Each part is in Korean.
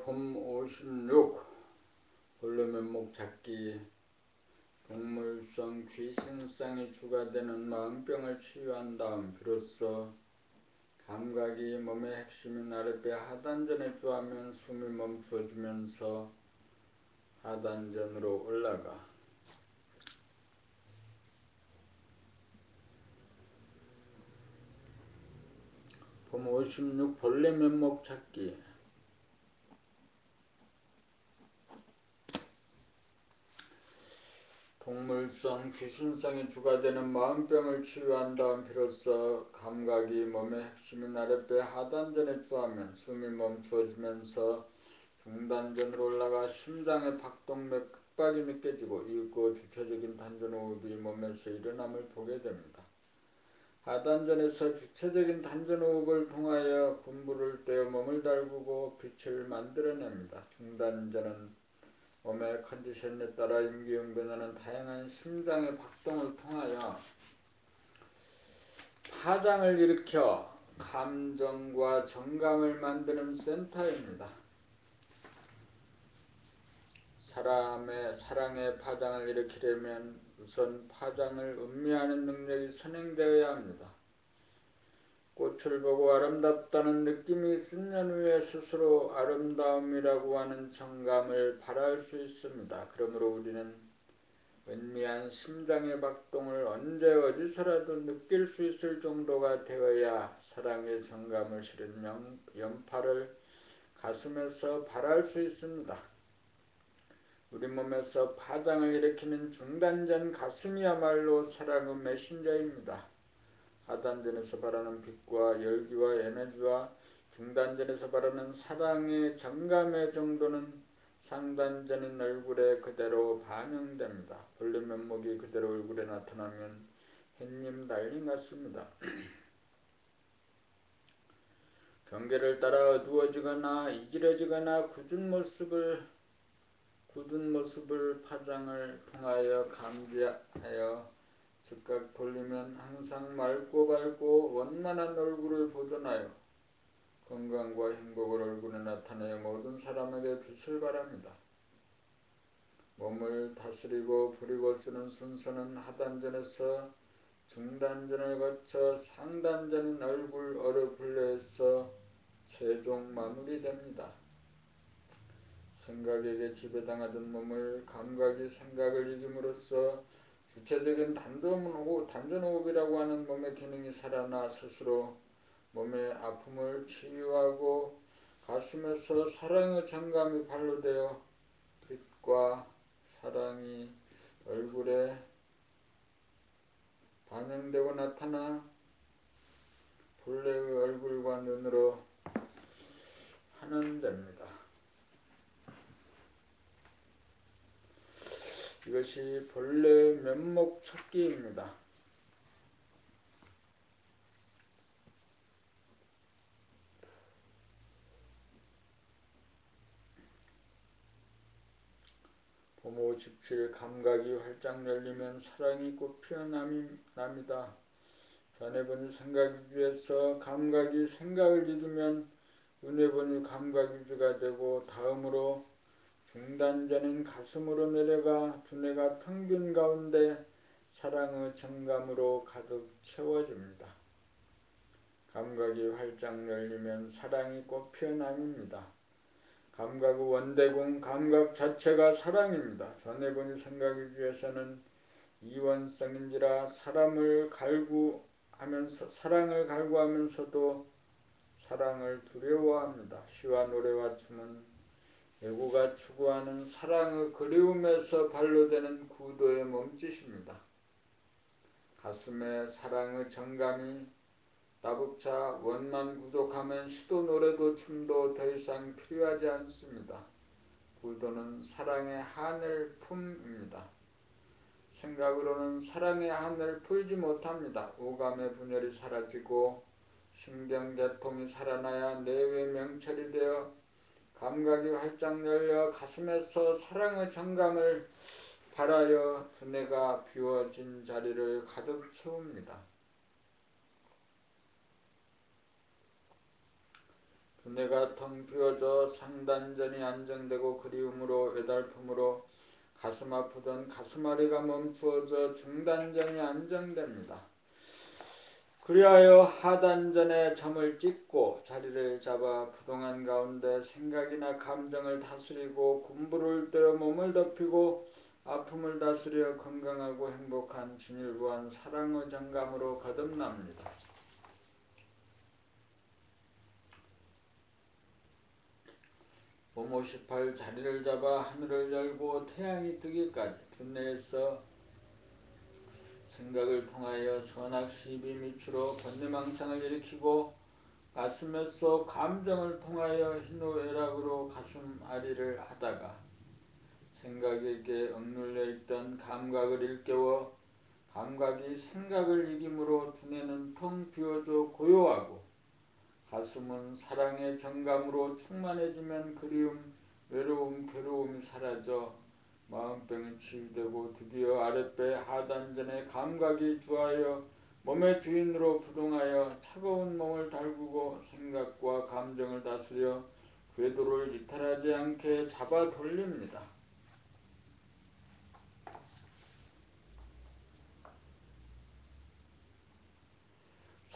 폼 56 본래 면목 찾기. 동물성, 귀신성이 주가 되는 마음병을 치유한 다음 비로소 감각이 몸의 핵심인 아랫배 하단전에 주하면 숨이 멈추어지면서 하단전으로 올라가. 폼 56 본래 면목 찾기. 동물성, 귀신성이 주가 되는 마음병을 치유한 다음 비로소 감각이 몸의 핵심인 아랫배 하단전에 주하면 숨이 멈추어지면서 중단전으로 올라가 심장의 박동맥 급박이 느껴지고 이윽고 주체적인 단전호흡이 몸에서 일어남을 보게 됩니다. 하단전에서 주체적인 단전호흡을 통하여 군부를 떼어 몸을 달구고 빛을 만들어냅니다. 중단전은 몸의 컨디션에 따라 임기응변하는 다양한 심장의 박동을 통하여 파장을 일으켜 감정과 정감을 만드는 센터입니다. 사랑의 파장을 일으키려면 우선 파장을 음미하는 능력이 선행되어야 합니다. 꽃을 보고 아름답다는 느낌이 있은 후에 스스로 아름다움이라고 하는 정감을 발할 수 있습니다. 그러므로 우리는 은미한 심장의 박동을 언제 어디서라도 느낄 수 있을 정도가 되어야 사랑의 정감을 실은 연파를 가슴에서 발할 수 있습니다. 우리 몸에서 파장을 일으키는 중단전 가슴이야말로 사랑의 메신저입니다. 하단전에서 발하는 빛과 열기와 에너지와 중단전에서 발하는 사랑의 정감의 정도는 상단전인 얼굴에 그대로 반영됩니다. 본래 면목이 그대로 얼굴에 나타나면 햇님 달린 같습니다. 경계를 따라 어두워지거나 이질해지거나 굳은 모습을 파장을 통하여 감지하여 즉각 돌리면 항상 맑고 밝고 원만한 얼굴을 보존하여 건강과 행복을 얼굴에 나타내어 모든 사람에게 빛을 발합니다. 몸을 다스리고 부리고 쓰는 순서는 하단전에서 중단전을 거쳐 상단전인 얼굴 어르굴레에서 최종 마무리됩니다. 생각에게 지배당하던 몸을 감각이 생각을 이김으로써 주체적인 단전호흡이라고 하는 몸의 기능이 살아나 스스로 몸의 아픔을 치유하고 가슴에서 사랑의 정감이 발로되어 빛과 사랑이 얼굴에 반영되고 나타나 본래의 얼굴과 눈으로 환원됩니다. 이것이 본래 면목 찾기입니다. 봄 57 감각이 활짝 열리면 사랑이 꽃 피어납니다. 전해보니 생각위주에서 감각이 생각을 이루면 은혜보니 감각위주가 되고 다음으로 중단전인 가슴으로 내려가 두뇌가 텅 빈 가운데 사랑의 정감으로 가득 채워집니다. 감각이 활짝 열리면 사랑이 꽃 피어남입니다. 감각의 원대공, 감각 자체가 사랑입니다. 전해보니 생각위주에서는 이원성인지라 사랑을 갈구하면서도 사랑을 두려워합니다. 시와 노래와 춤은 예고가 추구하는 사랑의 그리움에서 발로되는 구도의 몸짓입니다. 가슴에 사랑의 정감이 따붙자 원만 구족하면 시도 노래도 춤도 더 이상 필요하지 않습니다. 구도는 사랑의 하늘 품입니다. 생각으로는 사랑의 하늘 풀지 못합니다. 오감의 분열이 사라지고 신경계통이 살아나야 내외 명철이 되어 감각이 활짝 열려 가슴에서 사랑의 정감을 발하여 두뇌가 비워진 자리를 가득 채웁니다. 두뇌가 텅 비어져 상단전이 안정되고 그리움으로 외달픔으로 가슴 아프던 가슴앓이가 멈추어져 중단전이 안정됩니다. 그리하여 하단전에 점을 찍고 자리를 잡아 부동한 가운데 생각이나 감정을 다스리고 군부를 떼어 몸을 덮이고 아픔을 다스려 건강하고 행복한 진일보한 사랑의 정감으로 거듭납니다. 몸 58 자리를 잡아 하늘을 열고 태양이 뜨기까지 두뇌에서 생각을 통하여 선악시비 미추로 번뇌망상을 일으키고 가슴에서 감정을 통하여 희노애락으로 가슴앓이를 하다가 생각에게 억눌려 있던 감각을 일깨워 감각이 생각을 이김으로 두뇌는 텅 비어져 고요하고 가슴은 사랑의 정감으로 충만해지면 그리움, 외로움, 괴로움이 사라져 마음병이 치유되고 드디어 아랫배 하단전의 감각이 주하여 몸의 주인으로 부동하여 차가운 몸을 달구고 생각과 감정을 다스려 궤도를 이탈하지 않게 잡아 돌립니다.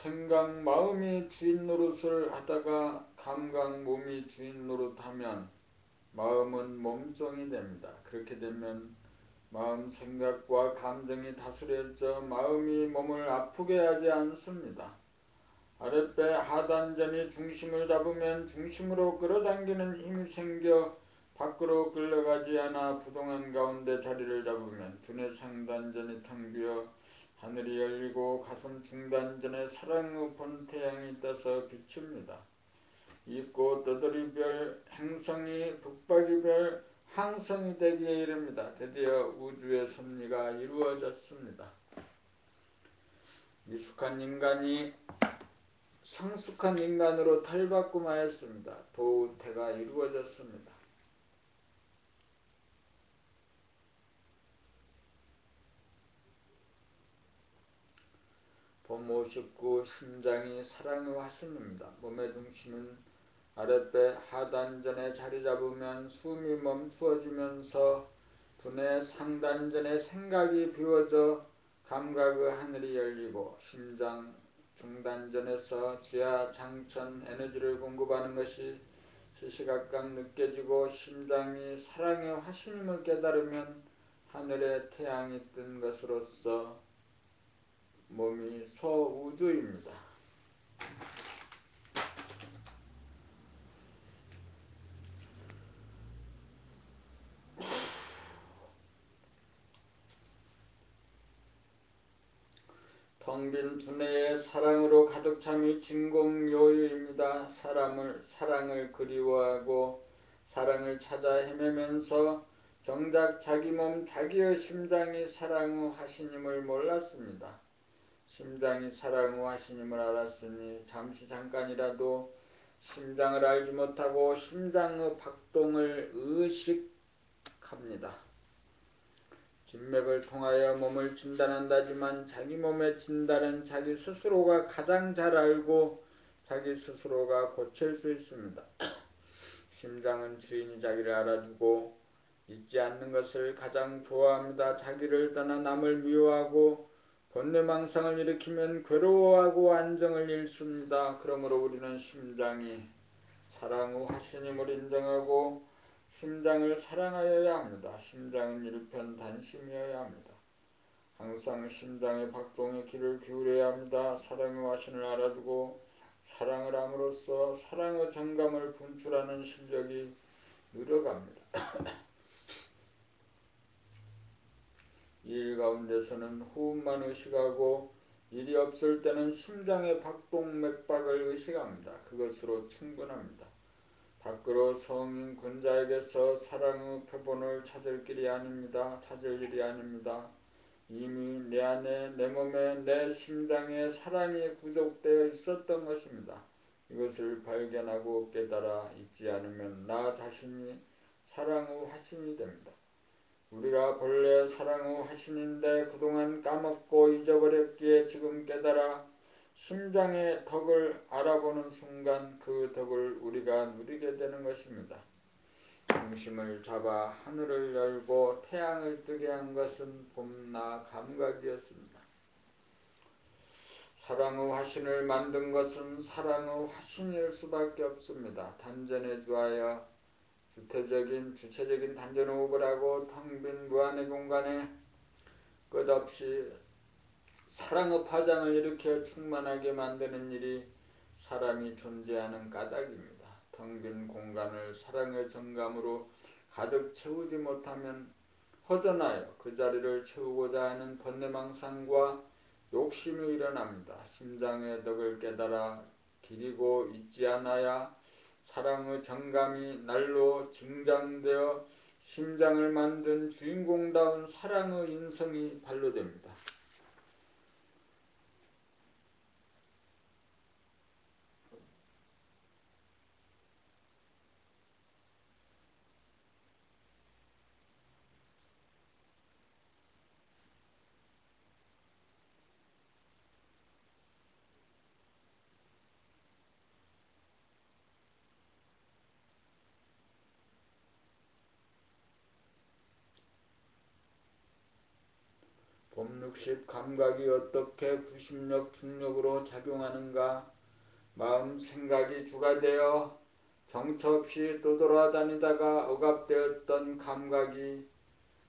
생각 마음이 주인 노릇을 하다가 감각 몸이 주인 노릇하면 마음은 몸종이 됩니다. 그렇게 되면 마음 생각과 감정이 다스려져 마음이 몸을 아프게 하지 않습니다. 아랫배 하단전이 중심을 잡으면 중심으로 끌어당기는 힘이 생겨 밖으로 끌려가지 않아 부동한 가운데 자리를 잡으면 두뇌 상단전이 텅 비어 하늘이 열리고 가슴 중단전에 사랑의 본태양이 떠서 비춥니다. 이꽃 떠돌이별 행성이 북박이별 항성이 되기에 이릅니다. 드디어 우주의 섭리가 이루어졌습니다. 미숙한 인간이 성숙한 인간으로 탈바꿈하였습니다. 도우태가 이루어졌습니다. 봄 59 심장이 사랑의 화신입니다. 몸의 중심은 아랫배 하단전에 자리 잡으면 숨이 멈추어지면서 두뇌 상단전에 생각이 비워져 감각의 하늘이 열리고 심장 중단전에서 지하 장천 에너지를 공급하는 것이 시시각각 느껴지고 심장이 사랑의 화신임을 깨달으면 하늘에 태양이 뜬 것으로서 몸이 소우주입니다. 텅 빈 두뇌에 사랑으로 가득 참이 진공요유입니다. 사랑을 그리워하고 사랑을 찾아 헤매면서 정작 자기 몸 자기의 심장이 사랑의 화신임을 몰랐습니다. 심장이 사랑의 화신임을 알았으니 잠깐이라도 심장을 알지 못하고 심장의 박동을 의식합니다. 진맥을 통하여 몸을 진단한다지만 자기 몸의 진단은 자기 스스로가 가장 잘 알고 자기 스스로가 고칠 수 있습니다. 심장은 주인이 자기를 알아주고 잊지 않는 것을 가장 좋아합니다. 자기를 떠나 남을 미워하고 번뇌망상을 일으키면 괴로워하고 안정을 잃습니다. 그러므로 우리는 심장이 사랑의 화신임을 인정하고 심장을 사랑하여야 합니다. 심장은 일편단심이어야 합니다. 항상 심장의 박동에 귀를 기울여야 합니다. 사랑의 화신을 알아주고 사랑을 함으로써 사랑의 정감을 분출하는 실력이 늘어갑니다. 이 일 가운데서는 호흡만 의식하고 일이 없을 때는 심장의 박동 맥박을 의식합니다. 그것으로 충분합니다. 밖으로 성인 군자에게서 사랑의 표본을 찾을 일이 아닙니다. 이미 내 안에 내 몸에 내 심장에 사랑이 구족되어 있었던 것입니다. 이것을 발견하고 깨달아 잊지 않으면 나 자신이 사랑의 화신이 됩니다. 우리가 본래 사랑의 화신인데 그동안 까먹고 잊어버렸기에 지금 깨달아 심장의 덕을 알아보는 순간 그 덕을 우리가 누리게 되는 것입니다. 중심을 잡아 하늘을 열고 태양을 뜨게 한 것은 봄나 감각이었습니다. 사랑의 화신을 만든 것은 사랑의 화신일 수밖에 없습니다. 단전에 주하여 주체적인 단전호흡을 하고 텅 빈 무한의 공간에 끝없이 사랑의 파장을 일으켜 충만하게 만드는 일이 사람이 존재하는 까닭입니다. 텅 빈 공간을 사랑의 정감으로 가득 채우지 못하면 허전하여 그 자리를 채우고자 하는 번뇌망상과 욕심이 일어납니다. 심장의 덕을 깨달아 기리고 잊지 않아야 사랑의 정감이 날로 증장되어 심장을 만든 주인공다운 사랑의 인성이 발로됩니다. 봄60 감각이 어떻게 구심력 중력으로 작용하는가. 마음 생각이 주가 되어 정처 없이 떠돌아다니다가 억압되었던 감각이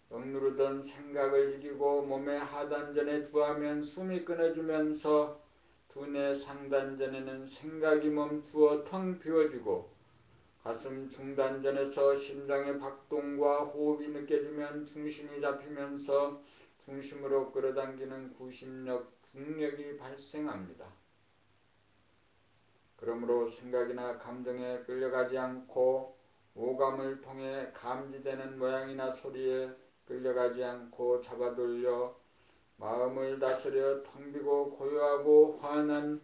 억누르던 생각을 이기고 몸의 하단전에 주하면 숨이 끊어지면서 두뇌 상단전에는 생각이 멈추어 텅 비워지고 가슴 중단전에서 심장의 박동과 호흡이 느껴지면 중심이 잡히면서 중심으로 끌어당기는 구심력, 중력이 발생합니다. 그러므로 생각이나 감정에 끌려가지 않고 오감을 통해 감지되는 모양이나 소리에 끌려가지 않고 잡아돌려 마음을 다스려 텅 비고 고요하고 환한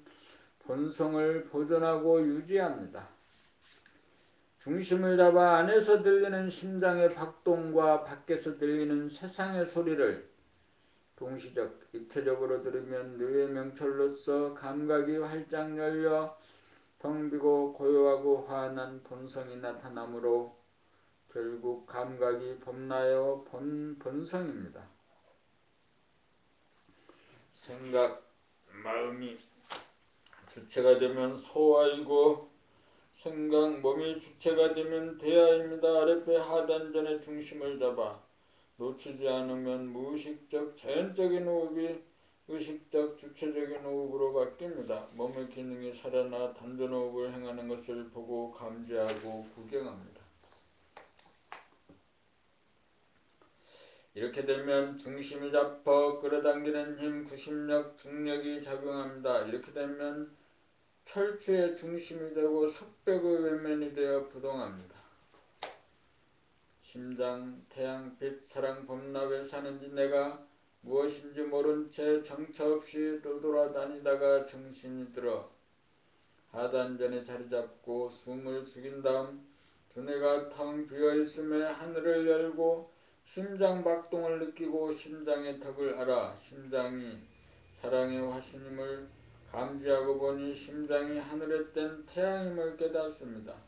본성을 보존하고 유지합니다. 중심을 잡아 안에서 들리는 심장의 박동과 밖에서 들리는 세상의 소리를 동시적, 입체적으로 들으면 뇌의 명철로서 감각이 활짝 열려 텅 비고 고요하고 환한 본성이 나타나므로 결국 감각이 범나여 본성입니다. 생각, 마음이 주체가 되면 소아이고 생각, 몸이 주체가 되면 대아입니다. 아랫배 하단전의 중심을 잡아 놓치지 않으면 무의식적 자연적인 호흡이 의식적 주체적인 호흡으로 바뀝니다. 몸의 기능이 살아나 단전호흡을 행하는 것을 보고 감지하고 구경합니다. 이렇게 되면 중심이 잡아 끌어당기는 힘, 구심력, 중력이 작용합니다. 이렇게 되면 철추의 중심이 되고 석백의 외면이 되어 부동합니다. 심장, 태양, 빛, 사랑, 범나 왜 사는지 내가 무엇인지 모른 채 정처 없이 떠돌아다니다가 정신이 들어 하단전에 자리 잡고 숨을 죽인 다음 두뇌가 텅 비어있음에 하늘을 열고 심장 박동을 느끼고 심장의 턱을 알아 심장이 사랑의 화신임을 감지하고 보니 심장이 하늘에 뗀 태양임을 깨닫습니다.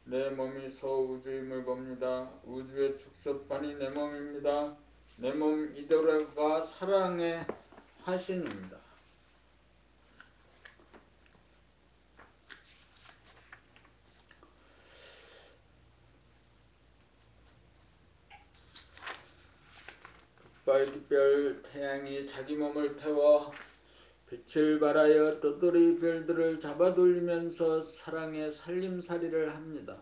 내 몸이 소우주임을 봅니다. 우주의 축소판이 내 몸입니다. 내 몸 이대로가 사랑의 화신입니다. 빨깃별 태양이 자기 몸을 태워 빛을 발하여 떠돌이 별들을 잡아돌리면서 사랑의 살림살이를 합니다.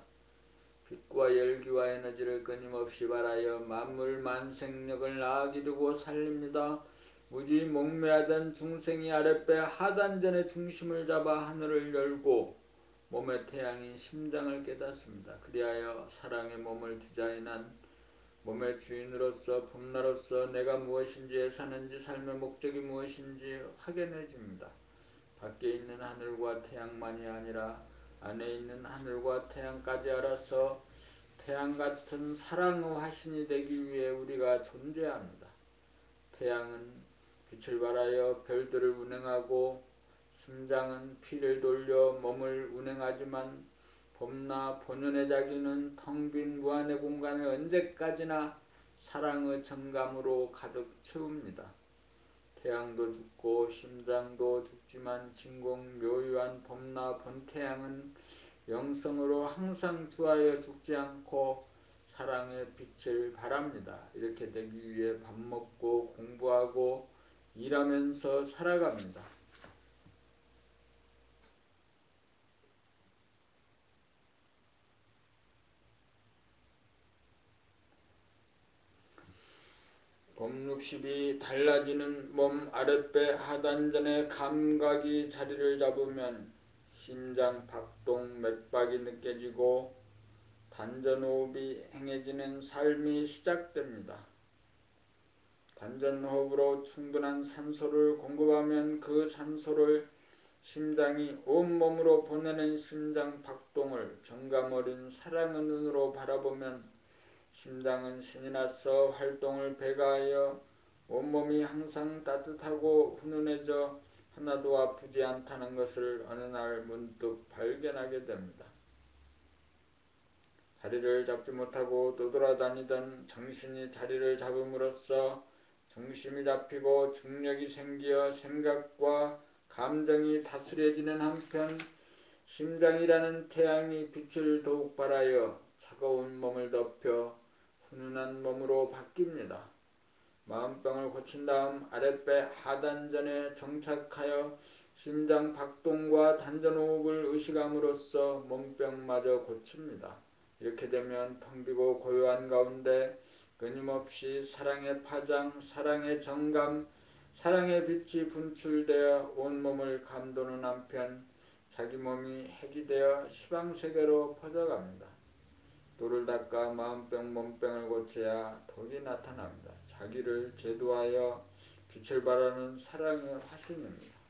빛과 열기와 에너지를 끊임없이 발하여 만물 만생력을 낳아 기르고 살립니다. 무지 목매하던 중생이 아랫배 하단전의 중심을 잡아 하늘을 열고 몸의 태양이 심장을 깨닫습니다. 그리하여 사랑의 몸을 디자인한 몸의 주인으로서 봄나로서 내가 무엇인지 사는지 삶의 목적이 무엇인지 확연해집니다. 밖에 있는 하늘과 태양만이 아니라 안에 있는 하늘과 태양까지 알아서 태양같은 사랑의 화신이 되기 위해 우리가 존재합니다. 태양은 빛을 발하여 별들을 운행하고 심장은 피를 돌려 몸을 운행하지만 봄나 본연의 자기는 텅 빈 무한의 공간을 언제까지나 사랑의 정감으로 가득 채웁니다. 태양도 죽고 심장도 죽지만 진공 묘유한 봄나 본태양은 영성으로 항상 주하여 죽지 않고 사랑의 빛을 발합니다. 이렇게 되기 위해 밥 먹고 공부하고 일하면서 살아갑니다. 봄 60이 달라지는 몸 아랫배 하단전의 감각이 자리를 잡으면 심장 박동 맥박이 느껴지고 단전호흡이 행해지는 삶이 시작됩니다. 단전호흡으로 충분한 산소를 공급하면 그 산소를 심장이 온몸으로 보내는 심장 박동을 정감 어린 사랑의 눈으로 바라보면 심장은 신이 나서 활동을 배가하여 온몸이 항상 따뜻하고 훈훈해져 하나도 아프지 않다는 것을 어느 날 문득 발견하게 됩니다. 자리를 잡지 못하고 떠돌아다니던 정신이 자리를 잡음으로써 중심이 잡히고 중력이 생기어 생각과 감정이 다스려지는 한편 심장이라는 태양이 빛을 더욱 발하여 차가운 몸을 덮여 훈훈한 몸으로 바뀝니다. 마음병을 고친 다음 아랫배 하단전에 정착하여 심장 박동과 단전호흡을 의식함으로써 몸병마저 고칩니다. 이렇게 되면 텅 비고 고요한 가운데 끊임없이 사랑의 파장, 사랑의 정감, 사랑의 빛이 분출되어 온몸을 감도는 한편 자기 몸이 핵이 되어 시방세계로 퍼져갑니다. 돌을 닦아 마음병 몸병을 고쳐야 덕이 나타납니다. 자기를 제도하여 빛을 발하는 사랑의 화신입니다.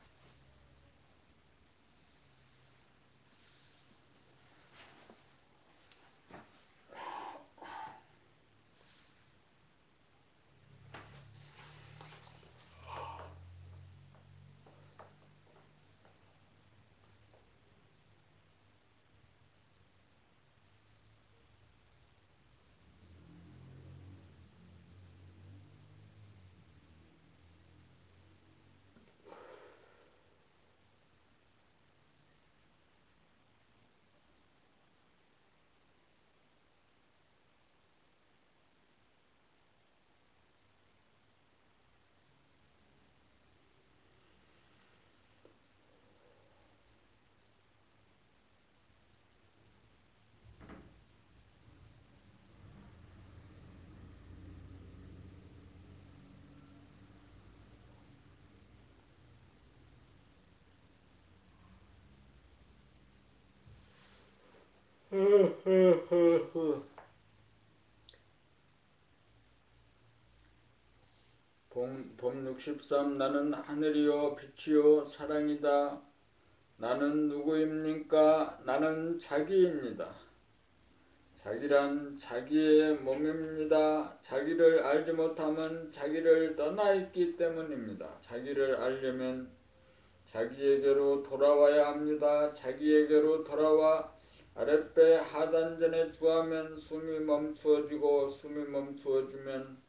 봄 63 나는 하늘이요 빛이요 사랑이다. 나는 누구입니까? 나는 자기입니다. 자기란 자기의 몸입니다. 자기를 알지 못하면 자기를 떠나 있기 때문입니다. 자기를 알려면 자기에게로 돌아와야 합니다. 자기에게로 돌아와 아랫배 하단전에 주하면 숨이 멈추어지고 숨이 멈추어지면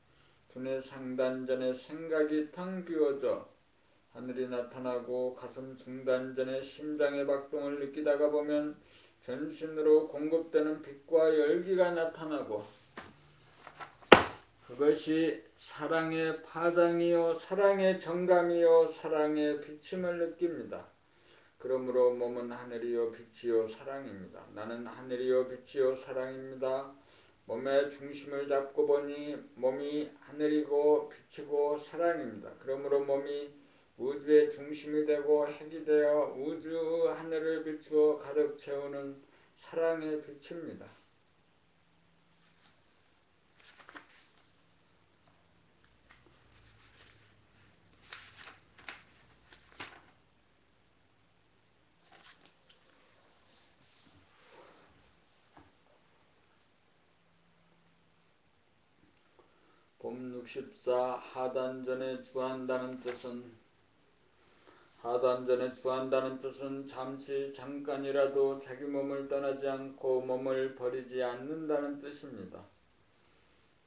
두뇌 상단전의 생각이 텅 비워져 하늘이 나타나고 가슴 중단전의 심장의 박동을 느끼다가 보면 전신으로 공급되는 빛과 열기가 나타나고 그것이 사랑의 파장이요 사랑의 정감이요 사랑의 비침을 느낍니다. 그러므로 몸은 하늘이요 빛이요 사랑입니다. 나는 하늘이요 빛이요 사랑입니다. 몸의 중심을 잡고 보니 몸이 하늘이고 빛이고 사랑입니다. 그러므로 몸이 우주의 중심이 되고 핵이 되어 우주 하늘을 비추어 가득 채우는 사랑의 빛입니다. 봄 64 하단전에 주한다는 뜻은 하단전에 주한다는 뜻은 잠시 잠깐이라도 자기 몸을 떠나지 않고 몸을 버리지 않는다는 뜻입니다.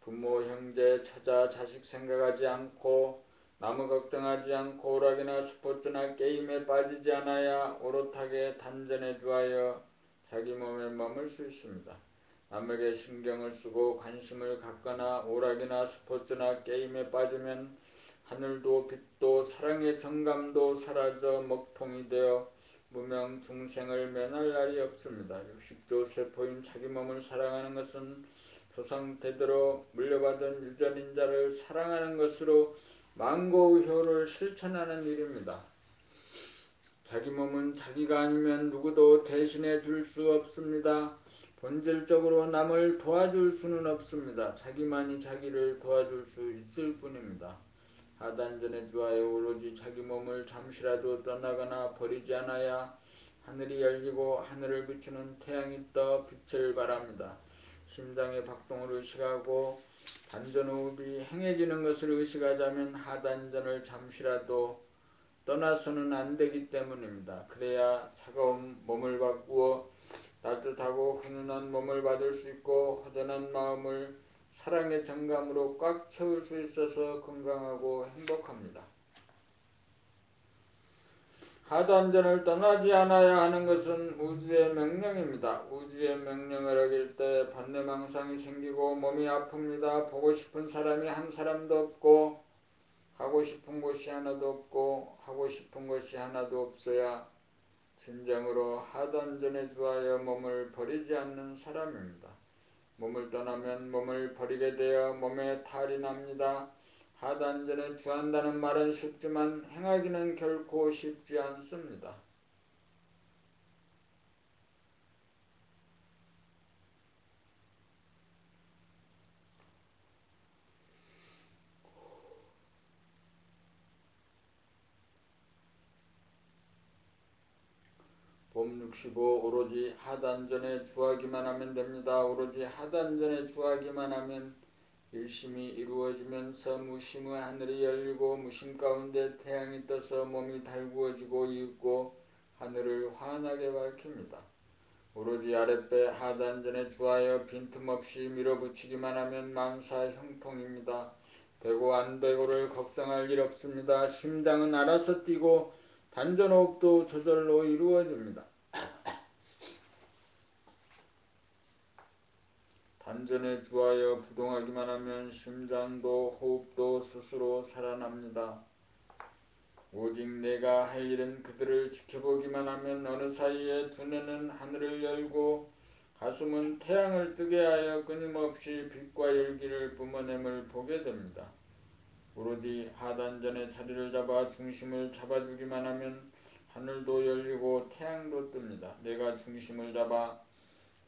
부모, 형제, 처자, 자식 생각하지 않고 남을 걱정하지 않고 오락이나 스포츠나 게임에 빠지지 않아야 오롯하게 단전에 주하여 자기 몸에 머물 수 있습니다. 남에게 신경을 쓰고 관심을 갖거나 오락이나 스포츠나 게임에 빠지면 하늘도 빛도 사랑의 정감도 사라져 먹통이 되어 무명 중생을 면할 날이 없습니다. 육식조 세포인 자기 몸을 사랑하는 것은 조상대대로 물려받은 유전인자를 사랑하는 것으로 망고효를 실천하는 일입니다. 자기 몸은 자기가 아니면 누구도 대신해 줄 수 없습니다. 본질적으로 남을 도와줄 수는 없습니다. 자기만이 자기를 도와줄 수 있을 뿐입니다. 하단전에 주하여 오로지 자기 몸을 잠시라도 떠나거나 버리지 않아야 하늘이 열리고 하늘을 비추는 태양이 떠 빛을 발합니다. 심장의 박동을 의식하고 단전호흡이 행해지는 것을 의식하자면 하단전을 잠시라도 떠나서는 안 되기 때문입니다. 그래야 차가운 몸을 바꾸어 따뜻하고 훈훈한 몸을 받을 수 있고 허전한 마음을 사랑의 정감으로 꽉 채울 수 있어서 건강하고 행복합니다. 하단전을 떠나지 않아야 하는 것은 우주의 명령입니다. 우주의 명령을 어길 때 번뇌망상이 생기고 몸이 아픕니다. 보고 싶은 사람이 한 사람도 없고 하고 싶은 곳이 하나도 없고 하고 싶은 것이 하나도 없어야 진정으로 하단전에 주하여 몸을 버리지 않는 사람입니다. 몸을 떠나면 몸을 버리게 되어 몸에 탈이 납니다. 하단전에 주한다는 말은 쉽지만 행하기는 결코 쉽지 않습니다. 봄 65 오로지 하단전에 주하기만 하면 됩니다. 오로지 하단전에 주하기만 하면 일심이 이루어지면서 무심의 하늘이 열리고 무심 가운데 태양이 떠서 몸이 달구어지고 이윽고 하늘을 환하게 밝힙니다. 오로지 아랫배 하단전에 주하여 빈틈없이 밀어붙이기만 하면 만사 형통입니다. 되고 안 되고를 걱정할 일 없습니다. 심장은 알아서 뛰고 단전호흡도 저절로 이루어집니다. 단전에 주하여 부동하기만 하면 심장도 호흡도 스스로 살아납니다. 오직 내가 할 일은 그들을 지켜보기만 하면 어느 사이에 두뇌는 하늘을 열고 가슴은 태양을 뜨게 하여 끊임없이 빛과 열기를 뿜어냄을 보게 됩니다. 오로지 하단전에 자리를 잡아 중심을 잡아주기만 하면 하늘도 열리고 태양도 뜹니다. 내가 중심을 잡아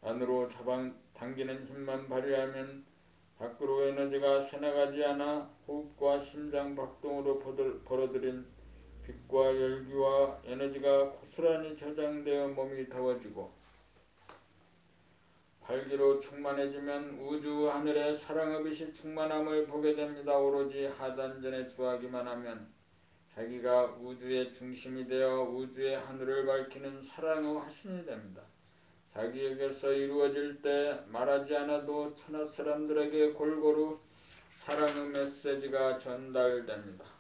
안으로 잡아당기는 힘만 발휘하면 밖으로 에너지가 새나가지 않아 호흡과 심장 박동으로 벌어들인 빛과 열기와 에너지가 고스란히 저장되어 몸이 더워지고 활기로 충만해지면 우주 하늘의 사랑의 빛이 충만함을 보게 됩니다. 오로지 하단전에 주하기만 하면 자기가 우주의 중심이 되어 우주의 하늘을 밝히는 사랑의 화신이 됩니다. 자기에게서 이루어질 때 말하지 않아도 천하 사람들에게 골고루 사랑의 메시지가 전달됩니다.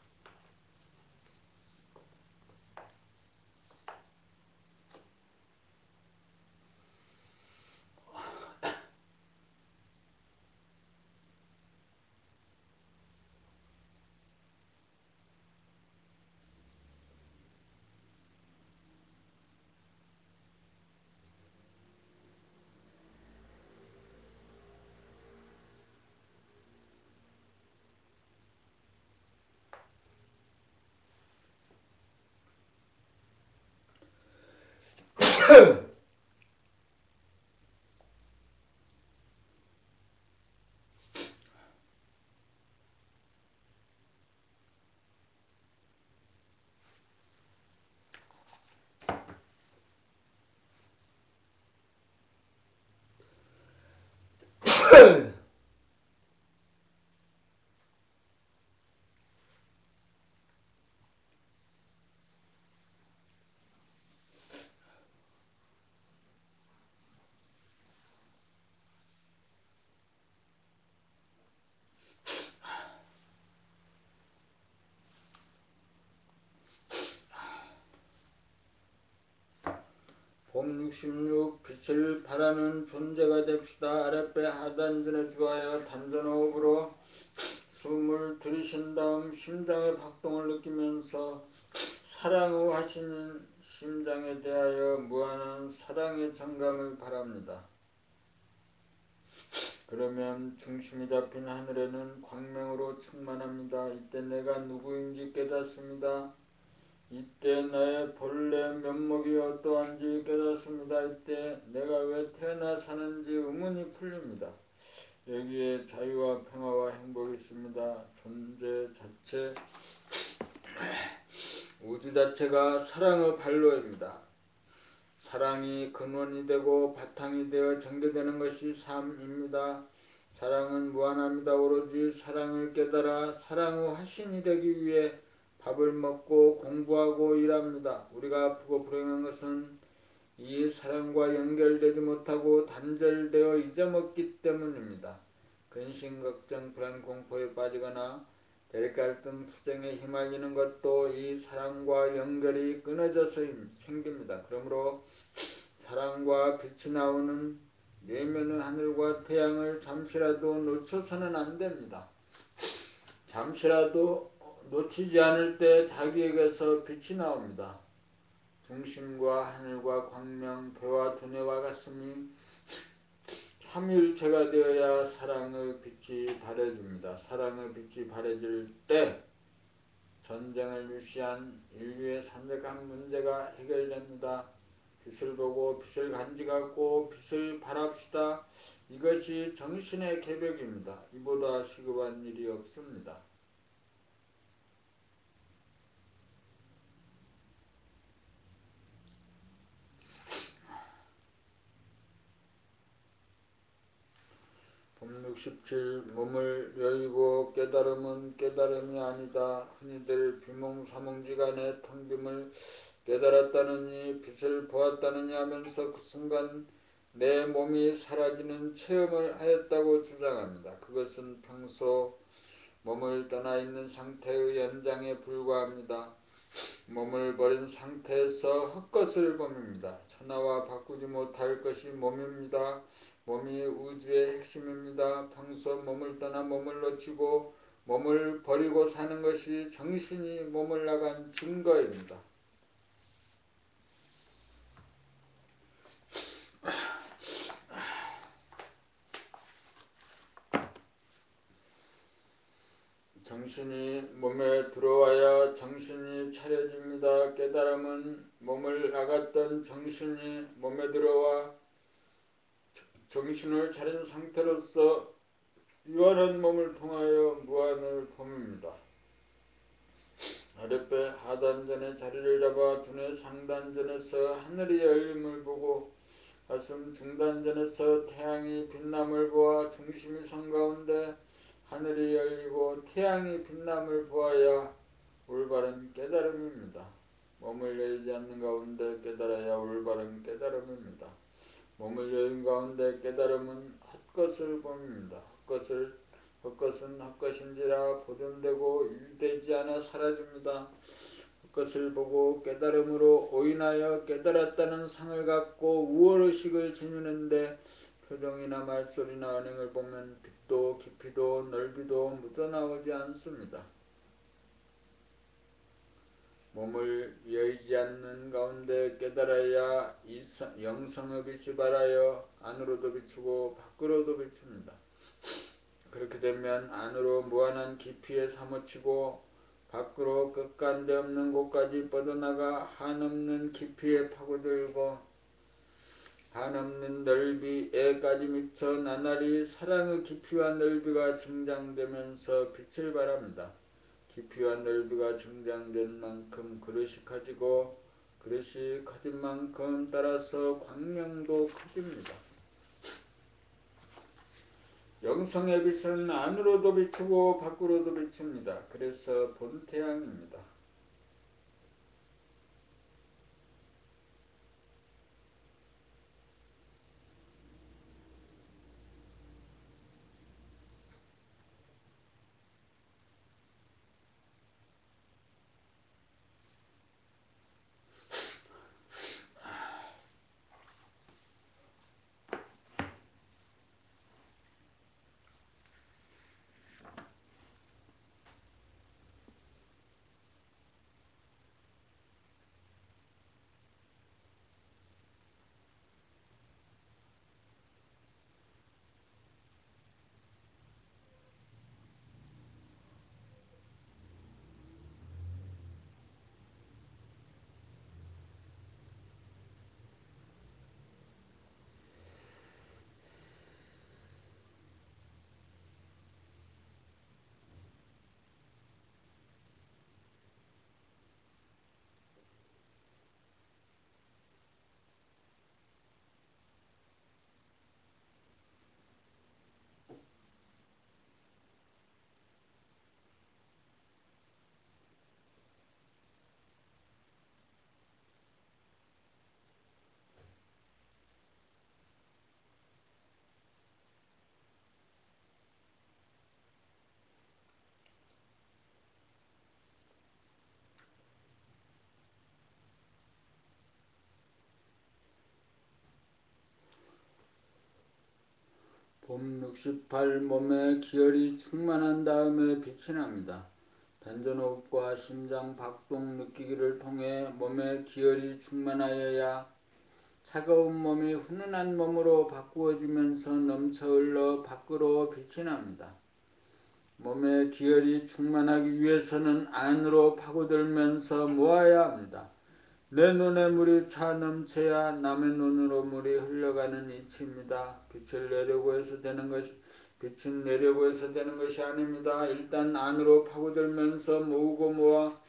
봄 66 빛을 발하는 존재가 됩시다. 아랫배 하단전에 주하여 단전호흡으로 숨을 들이신 다음 심장의 박동을 느끼면서 사랑의 화신인 심장에 대하여 무한한 사랑의 정감을 바랍니다. 그러면 중심이 잡힌 하늘에는 광명으로 충만합니다. 이때 내가 누구인지 깨닫습니다. 이때 나의 본래 면목이 어떠한지 깨닫습니다. 이때 내가 왜 태어나 사는지 의문이 풀립니다. 여기에 자유와 평화와 행복이 있습니다. 존재 자체, 우주 자체가 사랑의 발로입니다. 사랑이 근원이 되고 바탕이 되어 전개되는 것이 삶입니다. 사랑은 무한합니다. 오로지 사랑을 깨달아 사랑의 화신이 되기 위해 밥을 먹고 공부하고 일합니다. 우리가 아프고 불행한 것은 이 사랑과 연결되지 못하고 단절되어 잊어먹기 때문입니다. 근심, 걱정, 불안, 공포에 빠지거나 대립갈등, 투쟁에 휘말리는 것도 이 사랑과 연결이 끊어져서 생깁니다. 그러므로 사랑과 빛이 나오는 내면의 하늘과 태양을 잠시라도 놓쳐서는 안 됩니다. 잠시라도 놓치지 않을 때 자기에게서 빛이 나옵니다. 중심과 하늘과 광명, 배와 두뇌와 가슴이 삼위일체가 되어야 사랑의 빛이 발해집니다. 사랑의 빛이 발해질 때 전쟁을 무시한 인류의 산적한 문제가 해결됩니다. 빛을 보고 빛을 간직하고 빛을 바랍시다. 이것이 정신의 계백입니다. 이보다 시급한 일이 없습니다. 봄 67 몸을 여의고 깨달음은 깨달음이 아니다. 흔히들 비몽사몽지간에 텅 빔을 깨달았다느니 빛을 보았다느니 하면서 그 순간 내 몸이 사라지는 체험을 하였다고 주장합니다. 그것은 평소 몸을 떠나 있는 상태의 연장에 불과합니다. 몸을 버린 상태에서 헛것을 봅니다. 천하와 바꾸지 못할 것이 몸입니다. 몸이 우주의 핵심입니다. 평소 몸을 떠나 몸을 놓치고 몸을 버리고 사는 것이 정신이 몸을 나간 증거입니다. 정신이 몸에 들어와야 정신이 차려집니다. 깨달음은 몸을 나갔던 정신이 몸에 들어와 정신을 차린 상태로서 유한한 몸을 통하여 무한을 봅니다. 아랫배 하단전에 자리를 잡아 두뇌 상단전에서 하늘이 열림을 보고 가슴 중단전에서 태양이 빛남을 보아 중심이 선 가운데 하늘이 열리고 태양이 빛남을 보아야 올바른 깨달음입니다. 몸을 여의지 않는 가운데 깨달아야 올바른 깨달음입니다. 몸을 여인 가운데 깨달음은 헛것을 봅니다. 헛것은 헛것인지라 보존되고 일되지 않아 사라집니다. 헛것을 보고 깨달음으로 오인하여 깨달았다는 상을 갖고 우월의식을 지니는데 표정이나 말소리나 언행을 보면 빛도 깊이도 넓이도 묻어나오지 않습니다. 몸을 여의지 않는 가운데 깨달아야 영성의 빛이 발하여 안으로도 비추고 밖으로도 비춥니다. 그렇게 되면 안으로 무한한 깊이에 사무치고 밖으로 끝간데 없는 곳까지 뻗어나가 한없는 깊이에 파고들고 한없는 넓이에까지 미쳐 나날이 사랑의 깊이와 넓이가 증장되면서 빛을 발합니다. 깊이와 넓이가 증장된 만큼 그릇이 커지고 그릇이 커진 만큼 따라서 광명도 커집니다. 영성의 빛은 안으로도 비추고 밖으로도 비춥니다. 그래서 본태양입니다. 봄 68 몸에 기혈이 충만한 다음에 빛이 납니다. 단전호흡과 심장 박동 느끼기를 통해 몸에 기혈이 충만하여야 차가운 몸이 훈훈한 몸으로 바꾸어지면서 넘쳐 흘러 밖으로 빛이 납니다. 몸에 기혈이 충만하기 위해서는 안으로 파고들면서 모아야 합니다. 내 눈에 물이 차 넘쳐야 남의 눈으로 물이 흘러가는 이치입니다. 빛은 내려고 해서 되는 것이 아닙니다. 일단 안으로 파고들면서 모으고 모아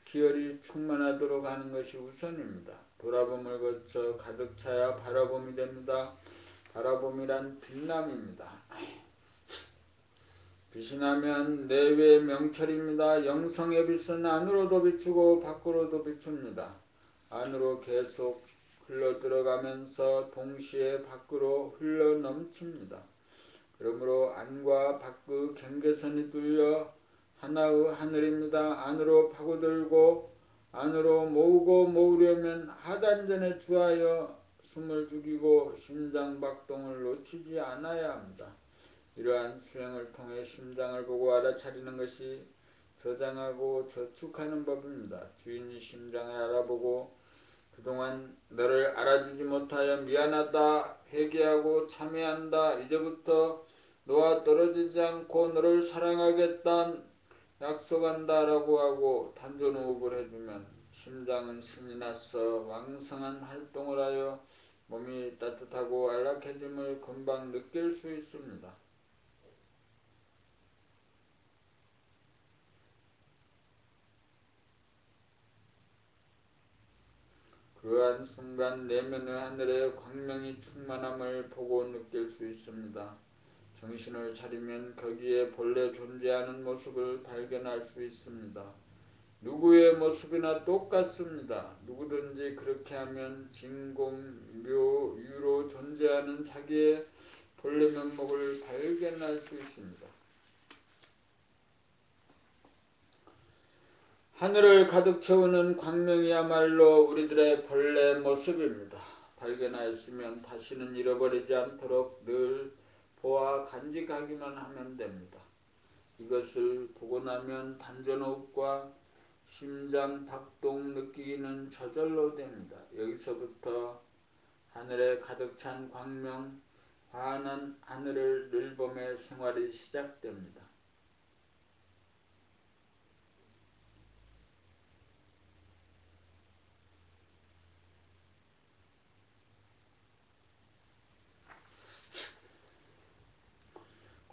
기혈이 충만하도록 하는 것이 우선입니다. 돌아봄을 거쳐 가득 차야 바라봄이 됩니다. 바라봄이란 빛남입니다. 빛이 나면 내외의 명철입니다. 영성의 빛은 안으로도 비추고 밖으로도 비춥니다. 안으로 계속 흘러들어가면서 동시에 밖으로 흘러넘칩니다. 그러므로 안과 밖의 경계선이 뚫려 하나의 하늘입니다. 안으로 파고들고 안으로 모으고 모으려면 하단전에 주하여 숨을 죽이고 심장박동을 놓치지 않아야 합니다. 이러한 수행을 통해 심장을 보고 알아차리는 것이 저장하고 저축하는 법입니다. 주인이 심장을 알아보고 그동안 너를 알아주지 못하여 미안하다, 회개하고 참회한다, 이제부터 너와 떨어지지 않고 너를 사랑하겠다, 약속한다 라고 하고 단전호흡을 해주면 심장은 신이 나서 왕성한 활동을 하여 몸이 따뜻하고 안락해짐을 금방 느낄 수 있습니다. 그러한 순간 내면의 하늘에 광명이 충만함을 보고 느낄 수 있습니다. 정신을 차리면 거기에 본래 존재하는 모습을 발견할 수 있습니다. 누구의 모습이나 똑같습니다. 누구든지 그렇게 하면 진공묘유로 존재하는 자기의 본래 면목을 발견할 수 있습니다. 하늘을 가득 채우는 광명이야말로 우리들의 본래 모습입니다. 발견하였으면 다시는 잃어버리지 않도록 늘 보아 간직하기만 하면 됩니다. 이것을 보고 나면 단전호흡과 심장 박동 느끼기는 저절로 됩니다. 여기서부터 하늘에 가득 찬 광명, 환한 하늘을 늘 보며 생활이 시작됩니다.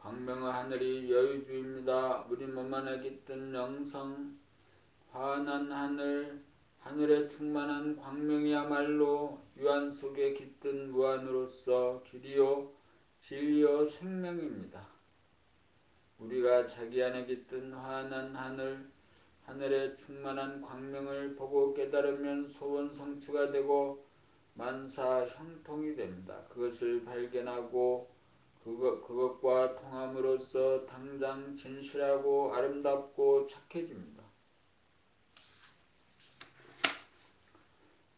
광명의 하늘이 여유주입니다. 우리 몸 안에 깃든 영성, 환한 하늘, 하늘에 충만한 광명이야말로 유한 속에 깃든 무한으로서 길이요 진리요 생명입니다. 우리가 자기 안에 깃든 환한 하늘, 하늘에 충만한 광명을 보고 깨달으면 소원 성취가 되고 만사 형통이 됩니다. 그것을 발견하고 그것과 통함으로써 당장 진실하고 아름답고 착해집니다.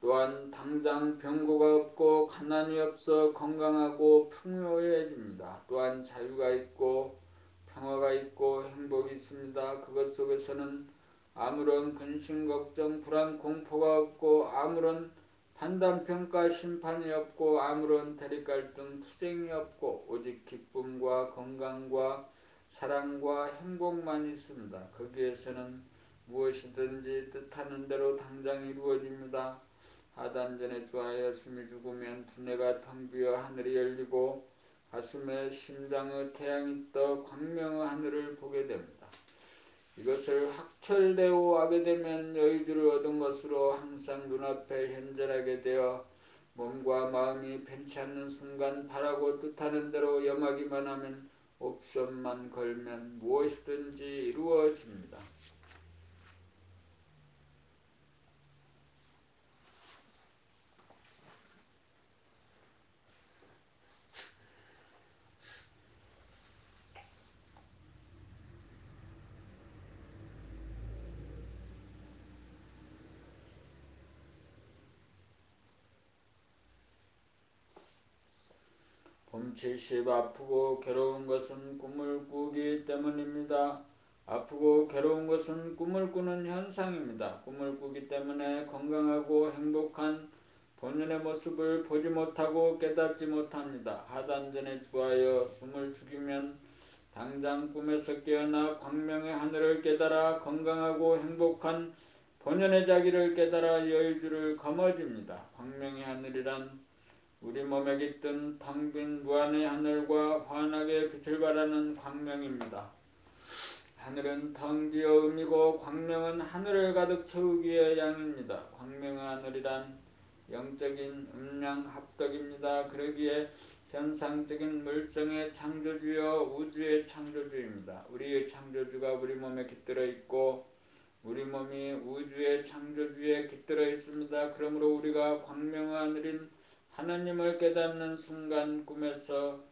또한 당장 병고가 없고 가난이 없어 건강하고 풍요해집니다. 또한 자유가 있고 평화가 있고 행복이 있습니다. 그것 속에서는 아무런 근심 걱정 불안 공포가 없고 아무런 판단평가 심판이 없고 아무런 대립갈등 투쟁이 없고 오직 기쁨과 건강과 사랑과 행복만 있습니다. 거기에서는 무엇이든지 뜻하는 대로 당장 이루어집니다. 하단전에 주하여 숨이 죽으면 두뇌가 텅 비어 하늘이 열리고 가슴에 심장의 태양이 떠 광명의 하늘을 보게 됩니다. 이것을 확철대오 하게 되면 여유주를 얻은 것으로 항상 눈앞에 현존하게 되어 몸과 마음이 편치 않는 순간 바라고 뜻하는 대로 염하기만 하면 옵션만 걸면 무엇이든지 이루어집니다. 봄 70 아프고 괴로운 것은 꿈을 꾸기 때문입니다. 아프고 괴로운 것은 꿈을 꾸는 현상입니다. 꿈을 꾸기 때문에 건강하고 행복한 본연의 모습을 보지 못하고 깨닫지 못합니다. 하단전에 주하여 숨을 죽이면 당장 꿈에서 깨어나 광명의 하늘을 깨달아 건강하고 행복한 본연의 자기를 깨달아 여의주를 거머쥡니다. 광명의 하늘이란 우리 몸에 깃든 텅 빈 무한의 하늘과 환하게 빛을 발하는 광명입니다. 하늘은 텅 비어 음이고 광명은 하늘을 가득 채우기에 양입니다. 광명의 하늘이란 영적인 음양 합덕입니다. 그러기에 현상적인 물성의 창조주여 우주의 창조주입니다. 우리의 창조주가 우리 몸에 깃들어 있고 우리 몸이 우주의 창조주에 깃들어 있습니다. 그러므로 우리가 광명의 하늘인 하나님을 깨닫는 순간 꿈에서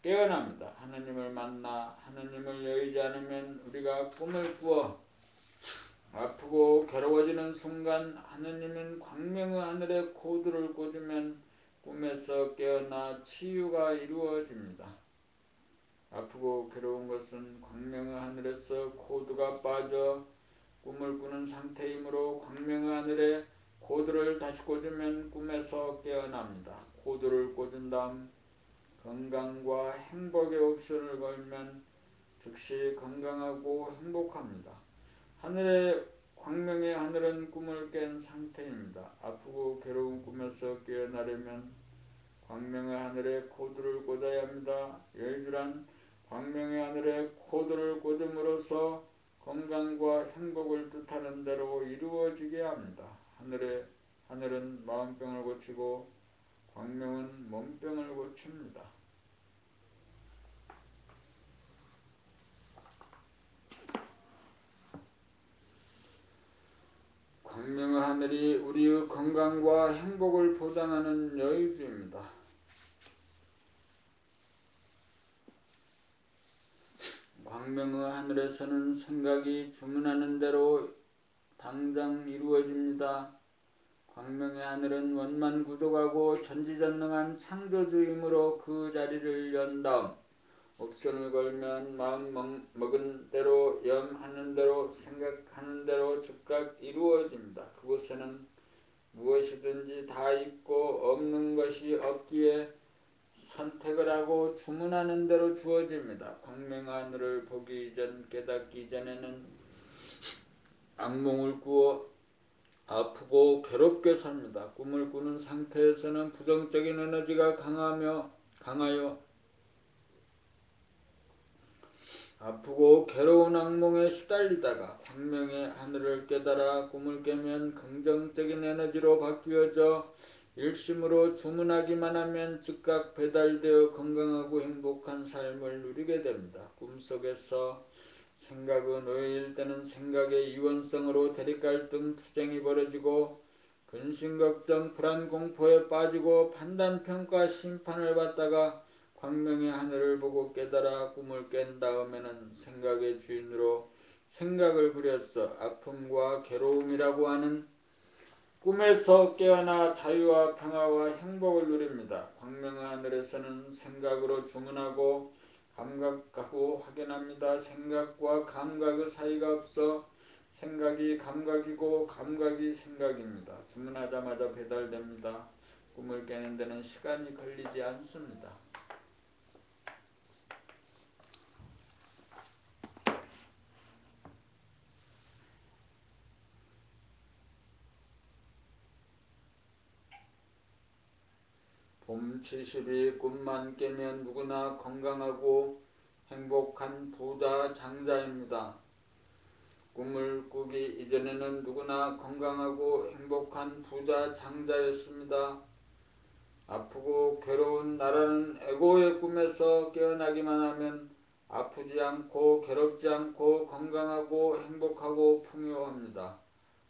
깨어납니다. 하나님을 만나 하나님을 여의지 않으면 우리가 꿈을 꾸어 아프고 괴로워지는 순간 하나님인 광명의 하늘에 코드를 꽂으면 꿈에서 깨어나 치유가 이루어집니다. 아프고 괴로운 것은 광명의 하늘에서 코드가 빠져 꿈을 꾸는 상태이므로 광명의 하늘에 코드를 다시 꽂으면 꿈에서 깨어납니다. 코드를 꽂은 다음 건강과 행복의 옵션을 걸면 즉시 건강하고 행복합니다. 하늘의 광명의 하늘은 꿈을 깬 상태입니다. 아프고 괴로운 꿈에서 깨어나려면 광명의 하늘에 코드를 꽂아야 합니다. 여의주란 광명의 하늘에 코드를 꽂음으로써 건강과 행복을 뜻하는 대로 이루어지게 합니다. 하늘은 마음병을 고치고 광명은 몸병을 고칩니다. 광명의 하늘이 우리의 건강과 행복을 보장하는 여의주입니다. 광명의 하늘에서는 생각이 주문하는 대로 당장 이루어집니다. 광명의 하늘은 원만구독하고 전지전능한 창조주이므로 그 자리를 연 다음 옵션을 걸면 마음 먹은 대로 염하는 대로 생각하는 대로 즉각 이루어집니다. 그곳에는 무엇이든지 다 있고 없는 것이 없기에 선택을 하고 주문하는 대로 주어집니다. 광명의 하늘을 보기 이전 깨닫기 이전에는 악몽을 꾸어 아프고 괴롭게 삽니다. 꿈을 꾸는 상태에서는 부정적인 에너지가 강하여 아프고 괴로운 악몽에 시달리다가 광명의 하늘을 깨달아 꿈을 깨면 긍정적인 에너지로 바뀌어져 일심으로 주문하기만 하면 즉각 배달되어 건강하고 행복한 삶을 누리게 됩니다. 꿈속에서 생각은 오해일때는 생각의 이원성으로 대립갈등, 투쟁이 벌어지고 근심걱정, 불안, 공포에 빠지고 판단, 평가, 심판을 받다가 광명의 하늘을 보고 깨달아 꿈을 깬 다음에는 생각의 주인으로 생각을 부렸어 아픔과 괴로움이라고 하는 꿈에서 깨어나 자유와 평화와 행복을 누립니다. 광명의 하늘에서는 생각으로 주문하고 감각하고 확인합니다. 생각과 감각의 사이가 없어 생각이 감각이고 감각이 생각입니다. 주문하자마자 배달됩니다. 꿈을 깨는 데는 시간이 걸리지 않습니다. 봄 70이 꿈만 깨면 누구나 건강하고 행복한 부자 장자입니다. 꿈을 꾸기 이전에는 누구나 건강하고 행복한 부자 장자였습니다. 아프고 괴로운 나라는 에고의 꿈에서 깨어나기만 하면 아프지 않고 괴롭지 않고 건강하고 행복하고 풍요합니다.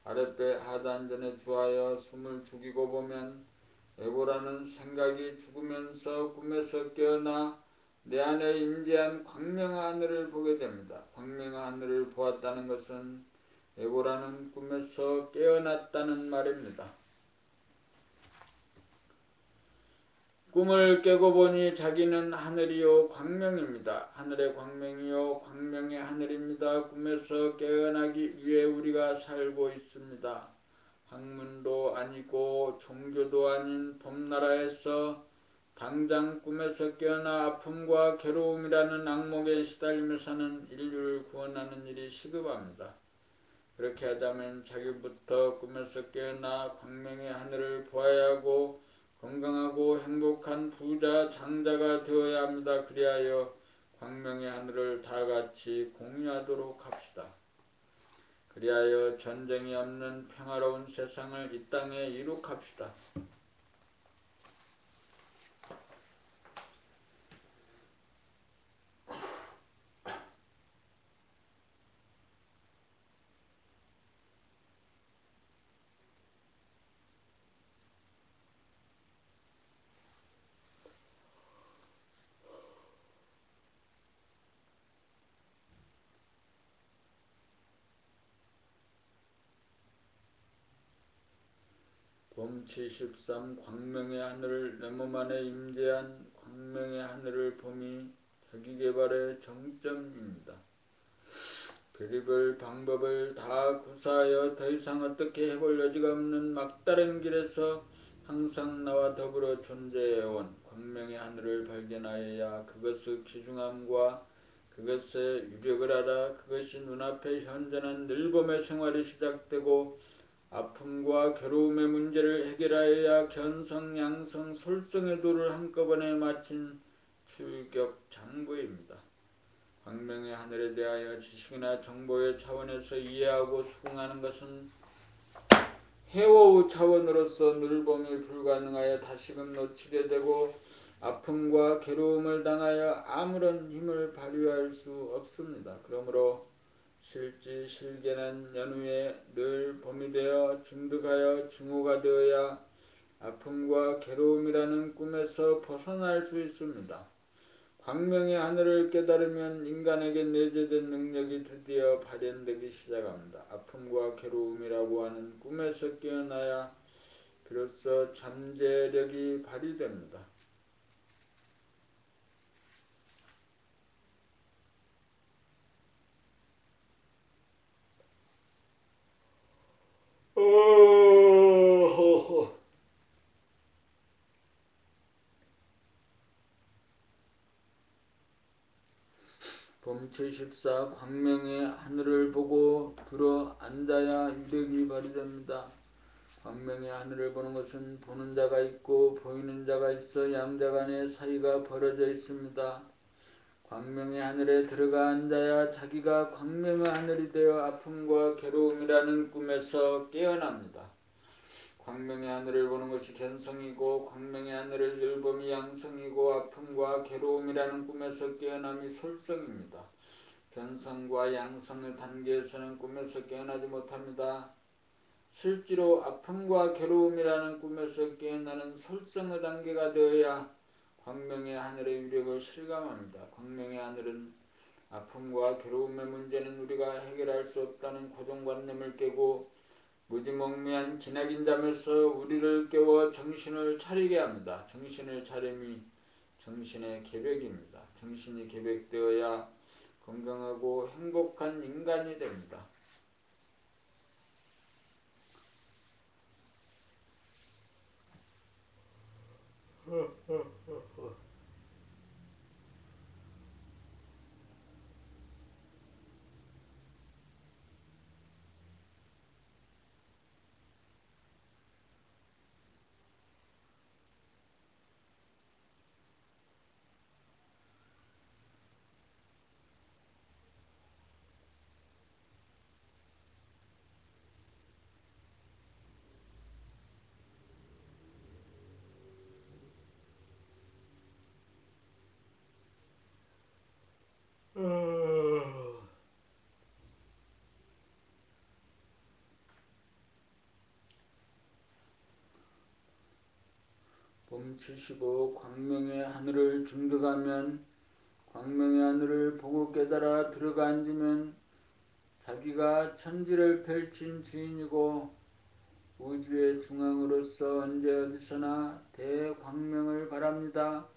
아랫배 하단전에 주하여 숨을 죽이고 보면 에고라는 생각이 죽으면서 꿈에서 깨어나 내 안에 임재한 광명의 하늘을 보게 됩니다. 광명의 하늘을 보았다는 것은 에고라는 꿈에서 깨어났다는 말입니다. 꿈을 깨고 보니 자기는 하늘이요 광명입니다. 하늘의 광명이요 광명의 하늘입니다. 꿈에서 깨어나기 위해 우리가 살고 있습니다. 학문도 아니고 종교도 아닌 봄나라에서 당장 꿈에서 깨어나 아픔과 괴로움이라는 악몽에 시달리며 사는 인류를 구원하는 일이 시급합니다. 그렇게 하자면 자기부터 꿈에서 깨어나 광명의 하늘을 보아야 하고 건강하고 행복한 부자 장자가 되어야 합니다. 그리하여 광명의 하늘을 다같이 공유하도록 합시다. 그리하여 전쟁이 없는 평화로운 세상을 이 땅에 이룩합시다. 봄 73 광명의 하늘을 내 몸 안에 임재한 광명의 하늘을 봄이 자기계발의 정점입니다. 별의별 방법을 다 구사하여 더 이상 어떻게 해볼 여지가 없는 막다른 길에서 항상 나와 더불어 존재해온 광명의 하늘을 발견하여야 그것의 귀중함과 그것의 유력을 알아 그것이 눈앞에 현존한 늘봄의 생활이 시작되고 아픔과 괴로움의 문제를 해결하여야 견성, 양성, 솔성의 도를 한꺼번에 마친 출격장부입니다. 광명의 하늘에 대하여 지식이나 정보의 차원에서 이해하고 수긍하는 것은 해오의 차원으로서 늘봄이 불가능하여 다시금 놓치게 되고 아픔과 괴로움을 당하여 아무런 힘을 발휘할 수 없습니다. 그러므로 실지 실견한 연후에 늘 봄이 되어 증득하여 증오가 되어야 아픔과 괴로움이라는 꿈에서 벗어날 수 있습니다. 광명의 하늘을 깨달으면 인간에게 내재된 능력이 드디어 발현되기 시작합니다. 아픔과 괴로움이라고 하는 꿈에서 깨어나야 비로소 잠재력이 발휘됩니다. 봄 74 광명의 하늘을 보고 들어 앉아야 유력이 발휘됩니다. 광명의 하늘을 보는 것은 보는 자가 있고 보이는 자가 있어 양자 간의 사이가 벌어져 있습니다. 광명의 하늘에 들어가 앉아야 자기가 광명의 하늘이 되어 아픔과 괴로움이라는 꿈에서 깨어납니다. 광명의 하늘을 보는 것이 견성이고 광명의 하늘을 늘봄이 양성이고 아픔과 괴로움이라는 꿈에서 깨어남이 솔성입니다. 견성과 양성의 단계에서는 꿈에서 깨어나지 못합니다. 실제로 아픔과 괴로움이라는 꿈에서 깨어나는 솔성의 단계가 되어야 광명의 하늘의 위력을 실감합니다. 광명의 하늘은 아픔과 괴로움의 문제는 우리가 해결할 수 없다는 고정관념을 깨고 무지몽매한 기나긴 잠에서 우리를 깨워 정신을 차리게 합니다. 정신을 차림이 정신의 계백입니다. 정신이 계백되어야 건강하고 행복한 인간이 됩니다. 봄 75 광명의 하늘을 증득하면 광명의 하늘을 보고 깨달아 들어가 앉으면 자기가 천지를 펼친 주인이고 우주의 중앙으로서 언제 어디서나 대광명을 바랍니다.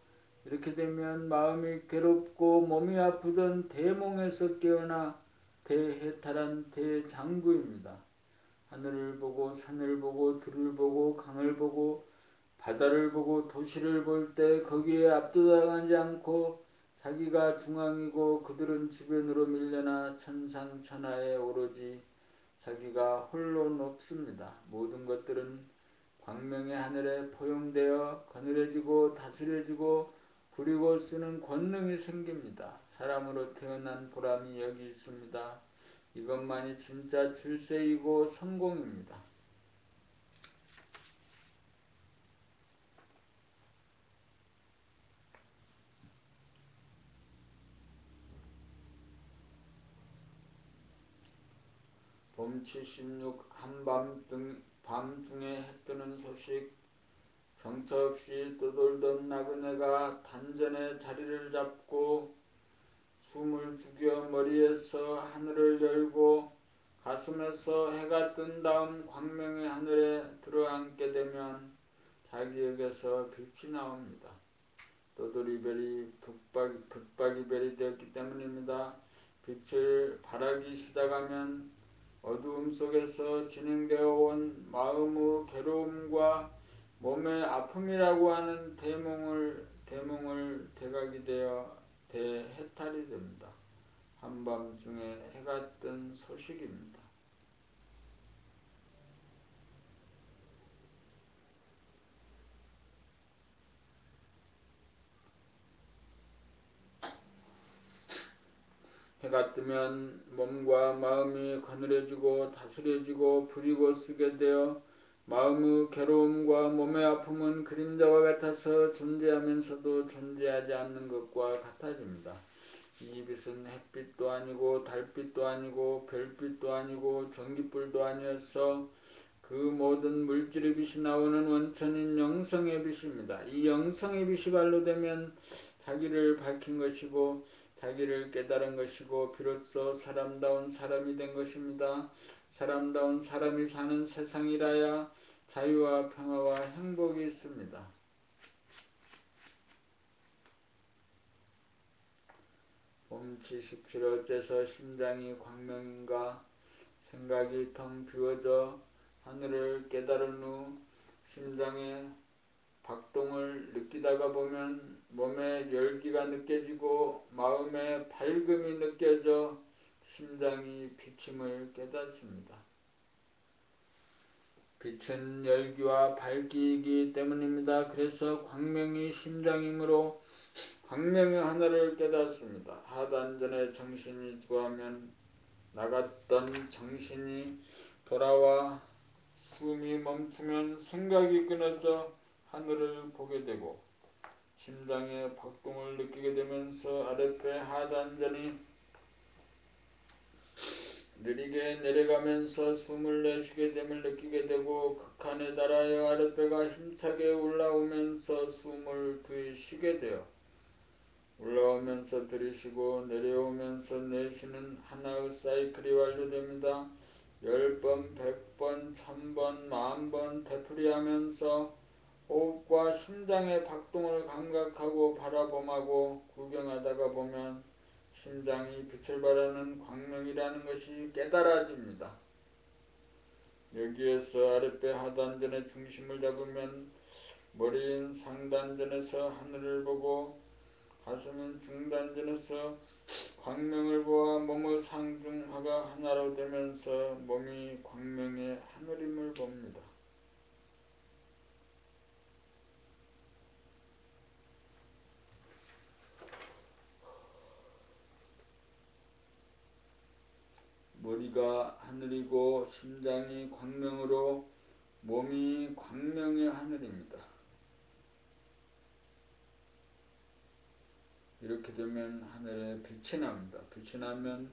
이렇게 되면 마음이 괴롭고 몸이 아프던 대몽에서 깨어나 대해탈한 대장부입니다. 하늘을 보고 산을 보고 들을 보고 강을 보고 바다를 보고 도시를 볼 때 거기에 압도당하지 않고 자기가 중앙이고 그들은 주변으로 밀려나 천상천하에 오로지 자기가 홀로 높습니다. 모든 것들은 광명의 하늘에 포용되어 거느려지고 다스려지고 부리고 쓰는 권능이 생깁니다. 사람으로 태어난 보람이 여기 있습니다. 이것만이 진짜 출세이고 성공입니다. 봄 76 밤중에 해뜨는 소식. 정처 없이 떠돌던 나그네가 단전에 자리를 잡고 숨을 죽여 머리에서 하늘을 열고 가슴에서 해가 뜬 다음 광명의 하늘에 들어앉게 되면 자기에게서 빛이 나옵니다. 떠돌이별이 붙박이별이 되었기 때문입니다. 빛을 발하기 시작하면 어두움 속에서 진행되어 온 마음의 괴로움과 몸의 아픔이라고 하는 대몽을 대각이 되어 대해탈이 됩니다. 한밤중에 해가 뜬 소식입니다. 해가 뜨면 몸과 마음이 거느려지고 다스려지고 부리고 쓰게 되어 마음의 괴로움과 몸의 아픔은 그림자와 같아서 존재하면서도 존재하지 않는 것과 같아집니다. 이 빛은 햇빛도 아니고 달빛도 아니고 별빛도 아니고 전기불도 아니어서 그 모든 물질의 빛이 나오는 원천인 영성의 빛입니다. 이 영성의 빛이 발로되면 자기를 밝힌 것이고 자기를 깨달은 것이고 비로소 사람다운 사람이 된 것입니다. 사람다운 사람이 사는 세상이라야 자유와 평화와 행복이 있습니다. 봄 77 어째서 심장이 광명인가. 생각이 텅 비워져 하늘을 깨달은 후 심장의 박동을 느끼다가 보면 몸에 열기가 느껴지고 마음에 밝음이 느껴져 심장이 비침을 깨닫습니다. 빛은 열기와 밝기이기 때문입니다. 그래서 광명이 심장이므로 광명의 하나를 깨닫습니다. 하단전에 정신이 주하면 나갔던 정신이 돌아와 숨이 멈추면 생각이 끊어져 하늘을 보게 되고 심장의 박동을 느끼게 되면서 아랫배 하단전이 느리게 내려가면서 숨을 내쉬게 됨을 느끼게 되고 극한에 달하여 아랫배가 힘차게 올라오면서 숨을 들이쉬게 되어 올라오면서 들이쉬고 내려오면서 내쉬는 하나의 사이클이 완료됩니다. 10번, 100번, 1000번, 10,000번 되풀이하면서 호흡과 심장의 박동을 감각하고 바라봄하고 구경하다가 보면 심장이 빛을 발하는 광명이라는 것이 깨달아집니다. 여기에서 아랫배 하단전의 중심을 잡으면 머리인 상단전에서 하늘을 보고 가슴은 중단전에서 광명을 보아 몸의 상중하가 하나로 되면서 몸이 광명의 하늘임을 봅니다. 머리가 하늘이고 심장이 광명으로 몸이 광명의 하늘입니다. 이렇게 되면 하늘에 빛이 납니다. 빛이 나면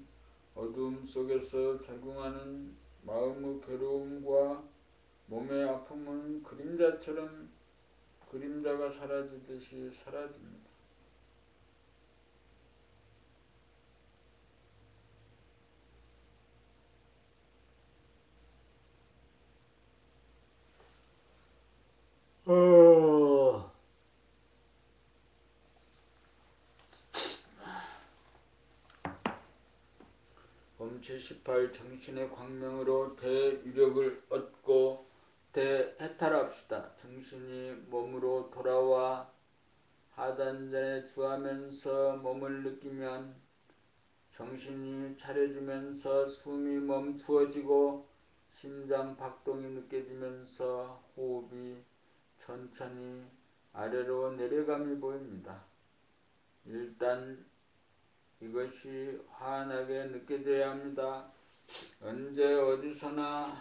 어두움 속에서 적응하는 마음의 괴로움과 몸의 아픔은 그림자가 사라지듯이 사라집니다. 제18 정신의 광명으로 대유력을 얻고 대해탈합시다. 정신이 몸으로 돌아와 하단전에 주하면서 몸을 느끼면 정신이 차려지면서 숨이 멈추어지고 심장 박동이 느껴지면서 호흡이 천천히 아래로 내려감이 보입니다. 일단 이것이 환하게 느껴져야 합니다. 언제 어디서나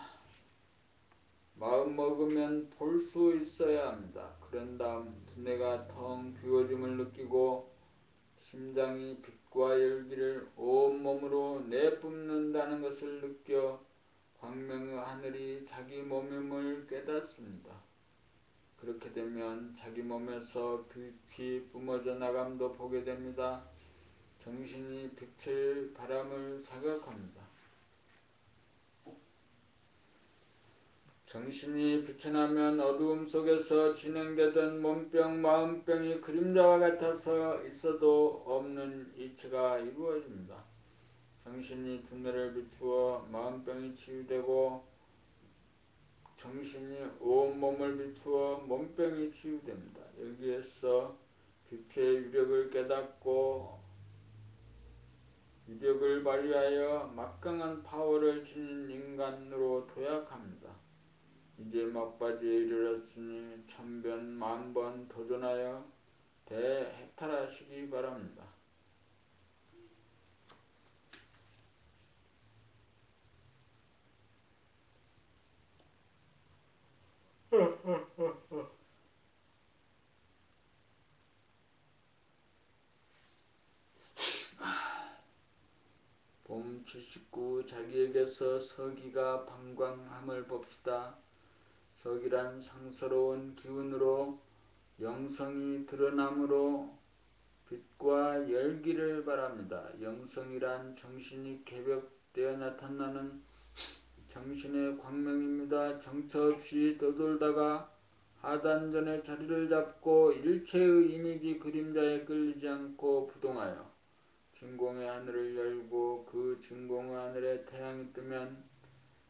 마음먹으면 볼 수 있어야 합니다. 그런 다음 두뇌가 텅 비워짐을 느끼고 심장이 빛과 열기를 온몸으로 내뿜는다는 것을 느껴 광명의 하늘이 자기 몸임을 깨닫습니다. 그렇게 되면 자기 몸에서 빛이 뿜어져 나감도 보게 됩니다. 정신이 빛을 바람을 자극합니다. 정신이 빛이 나면 어두움 속에서 진행되던 몸병, 마음병이 그림자와 같아서 있어도 없는 이치가 이루어집니다. 정신이 두뇌를 비추어 마음병이 치유되고 정신이 온몸을 비추어 몸병이 치유됩니다. 여기에서 빛의 유력을 깨닫고 유력을 발휘하여 막강한 파워를 지닌 인간으로 도약합니다. 이제 막바지에 이르렀으니 천번 만번 도전하여 대해탈하시기 바랍니다. 봄 79 자기에게서 서기가 방광함을 봅시다. 서기란 상서로운 기운으로 영성이 드러남으로 빛과 열기를 바랍니다. 영성이란 정신이 개벽되어 나타나는 정신의 광명입니다. 정처 없이 떠돌다가 하단전에 자리를 잡고 일체의 이미지 그림자에 끌리지 않고 부동하여 진공의 하늘을 열고 그 진공의 하늘에 태양이 뜨면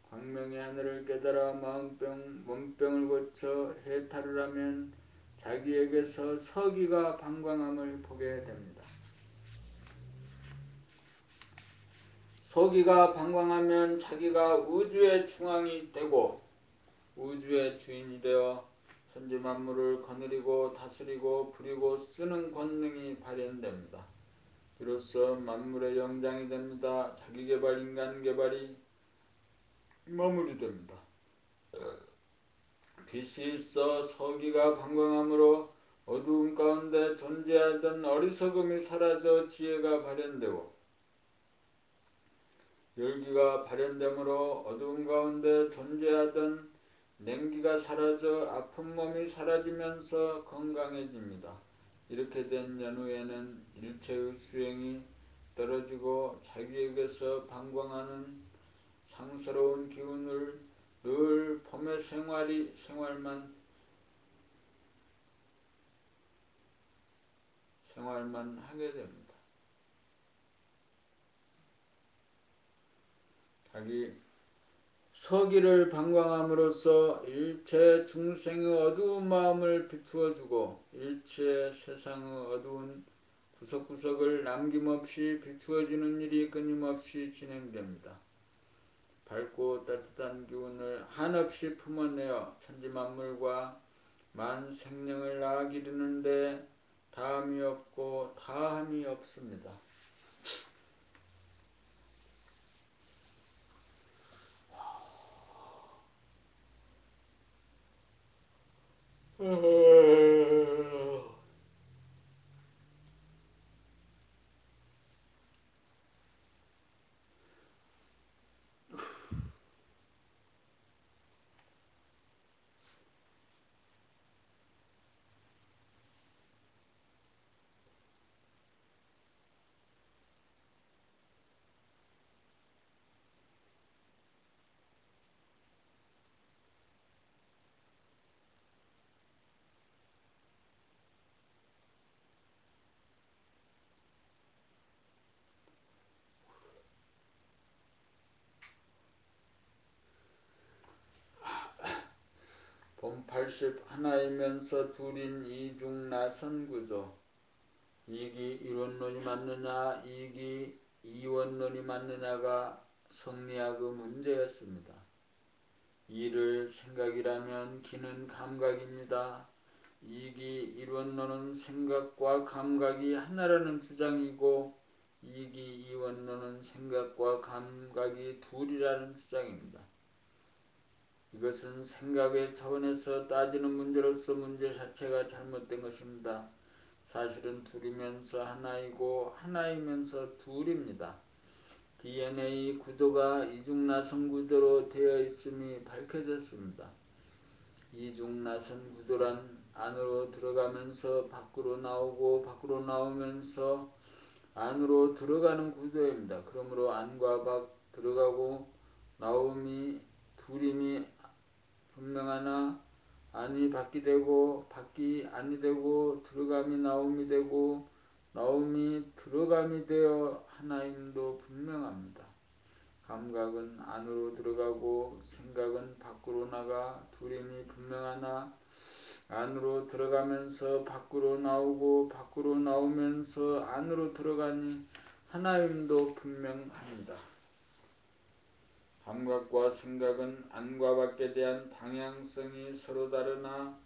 광명의 하늘을 깨달아 마음병, 몸병을 고쳐 해탈을 하면 자기에게서 서기가 방광함을 보게 됩니다. 서기가 방광하면 자기가 우주의 중앙이 되고 우주의 주인이 되어 천지만물을 거느리고 다스리고 부리고 쓰는 권능이 발현됩니다. 비로소 만물의 영장이 됩니다. 자기개발, 인간개발이 마무리됩니다. 빛이 있어 서기가 방광함으로 어두움 가운데 존재하던 어리석음이 사라져 지혜가 발현되고 열기가 발현되므로 어두움 가운데 존재하던 냉기가 사라져 아픈 몸이 사라지면서 건강해집니다. 이렇게 된 연후에는 일체의 수행이 떨어지고 자기에게서 방광하는 상스러운 기운을 늘 봄의 생활만 하게 됩니다. 자기 서기를 방광함으로써 일체 중생의 어두운 마음을 비추어주고 일체 세상의 어두운 구석구석을 남김없이 비추어주는 일이 끊임없이 진행됩니다. 밝고 따뜻한 기운을 한없이 품어내어 천지만물과 만생령을 낳아 기르는데 다함이 없고 다함이 없습니다. 80 하나이면서 둘인 이중나선 구조. 이익이 일원론이 맞느냐 이익이 이원론이 맞느냐가 성리학의 문제였습니다. 이를 생각이라면 기는 감각입니다. 이익이 일원론은 생각과 감각이 하나라는 주장이고 이익이 이원론은 생각과 감각이 둘이라는 주장입니다. 이것은 생각의 차원에서 따지는 문제로서 문제 자체가 잘못된 것입니다. 사실은 둘이면서 하나이고 하나이면서 둘입니다. DNA 구조가 이중나선 구조로 되어 있음이 밝혀졌습니다. 이중나선 구조란 안으로 들어가면서 밖으로 나오고 밖으로 나오면서 안으로 들어가는 구조입니다. 그러므로 안과 밖 들어가고 나옴이 둘임이 분명하나 안이 밖이 되고 밖이 안이 되고 들어감이 나옴이 되고 나옴이 들어감이 되어 하나임도 분명합니다. 감각은 안으로 들어가고 생각은 밖으로 나가 둘임이 분명하나 안으로 들어가면서 밖으로 나오고 밖으로 나오면서 안으로 들어가니 하나임도 분명합니다. 감각과 생각은 안과 밖에 대한 방향성이 서로 다르나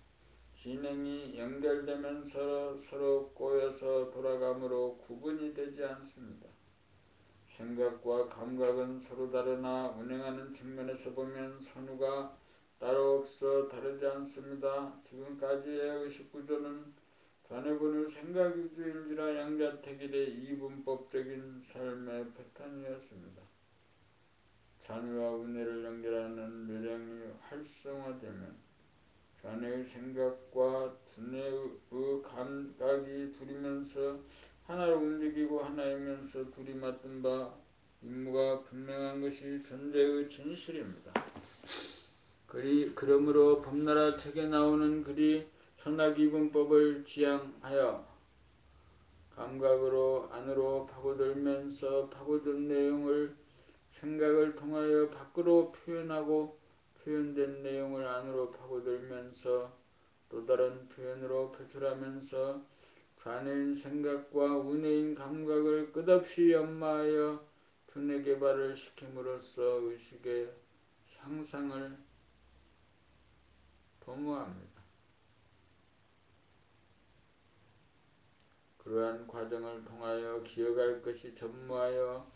진행이 연결되면서 서로 꼬여서 돌아가므로 구분이 되지 않습니다. 생각과 감각은 서로 다르나 운행하는 측면에서 보면 선후가 따로 없어 다르지 않습니다. 지금까지의 의식구조는 자네분의 생각 위주인지라 양자택일의 이분법적인 삶의 패턴이었습니다. 자네와 은혜를 연결하는 뇌량이 활성화되면 자네의 생각과 두뇌의 감각이 둘이면서 하나로 움직이고 하나이면서 둘이 맡은 바 임무가 분명한 것이 존재의 진실입니다. 그러므로 법나라 책에 나오는 글이 선악이분법을 지향하여 감각으로 안으로 파고들면서 파고든 내용을 생각을 통하여 밖으로 표현하고 표현된 내용을 안으로 파고들면서 또 다른 표현으로 표출하면서 자네인 생각과 운해인 감각을 끝없이 연마하여 두뇌 개발을 시킴으로써 의식의 향상을 도모합니다. 그러한 과정을 통하여 기억할 것이 전무하여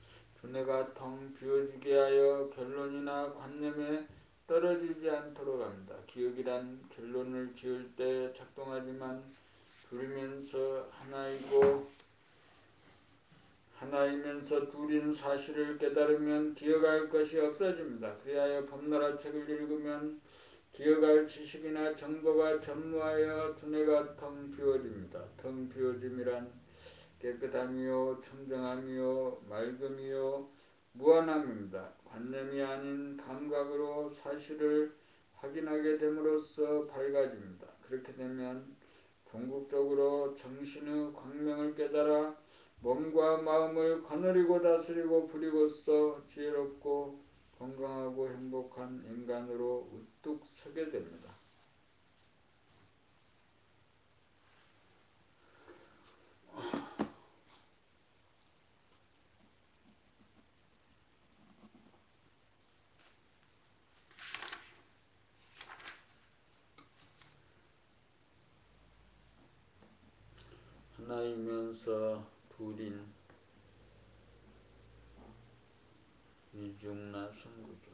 두뇌가 텅 비워지게 하여 결론이나 관념에 떨어지지 않도록 합니다. 기억이란 결론을 지을 때 작동하지만 둘이면서 하나이면서 둘인 사실을 깨달으면 기억할 것이 없어집니다. 그리하여 법나라 책을 읽으면 기억할 지식이나 정보가 전무하여 두뇌가 텅 비워집니다. 텅 비워짐이란 깨끗함이요 청정함이요 맑음이요 무한함입니다. 관념이 아닌 감각으로 사실을 확인하게 됨으로써 밝아집니다. 그렇게 되면 궁극적으로 정신의 광명을 깨달아 몸과 마음을 거느리고 다스리고 부리고써 지혜롭고 건강하고 행복한 인간으로 우뚝 서게 됩니다. 하나이면서 둘인 이중나선 구조.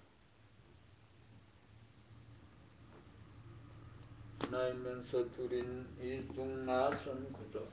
하나이면서 둘인 이중나선 구조.